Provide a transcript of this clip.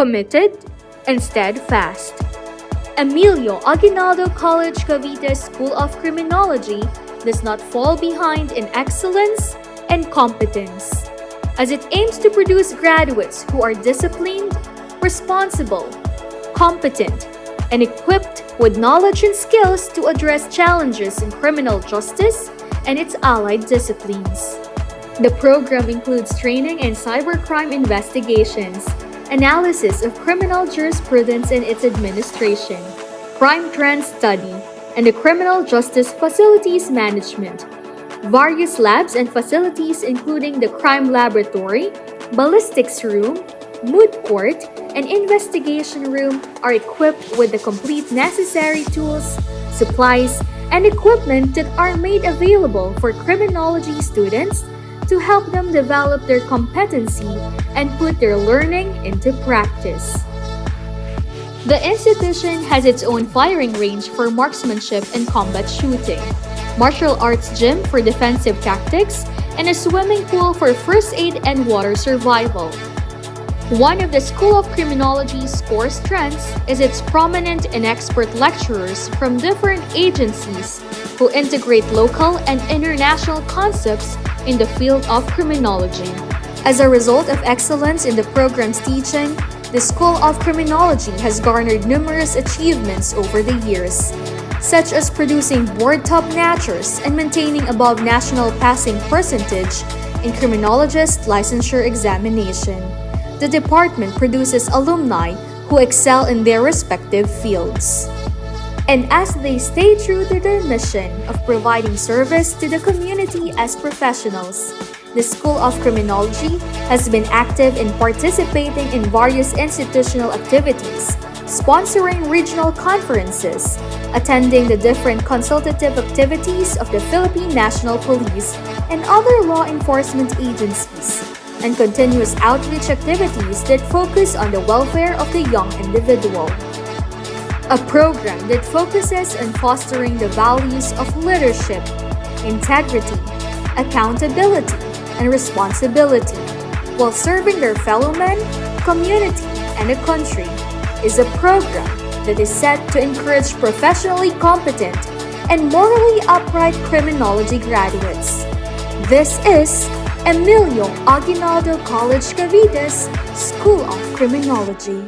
committed, and steadfast. Emilio Aguinaldo College Cavite School of Criminology does not fall behind in excellence and competence, as it aims to produce graduates who are disciplined, responsible, competent, and equipped with knowledge and skills to address challenges in criminal justice and its allied disciplines. The program includes training in cybercrime investigations, analysis of criminal jurisprudence and its administration, crime trend study, and the criminal justice facilities management. Various labs and facilities including the crime laboratory, ballistics room, moot court, and investigation room are equipped with the complete necessary tools, supplies, and equipment that are made available for criminology students to help them develop their competency and put their learning into practice. The institution has its own firing range for marksmanship and combat shooting, martial arts gym for defensive tactics, and a swimming pool for first aid and water survival. One of the School of Criminology's core strengths is its prominent and expert lecturers from different agencies who integrate local and international concepts in the field of criminology. As a result of excellence in the program's teaching, the School of Criminology has garnered numerous achievements over the years, such as producing board top-notchers and maintaining above national passing percentage in criminologist licensure examination. The department produces alumni who excel in their respective fields. And as they stay true to their mission of providing service to the community as professionals, the School of Criminology has been active in participating in various institutional activities, sponsoring regional conferences, attending the different consultative activities of the Philippine National Police and other law enforcement agencies, and continuous outreach activities that focus on the welfare of the young individual. A program that focuses on fostering the values of leadership, integrity, accountability, and responsibility, while serving their fellow men, community, and the country, is a program that is set to encourage professionally competent and morally upright criminology graduates. This is Emilio Aguinaldo College Cavite's School of Criminology.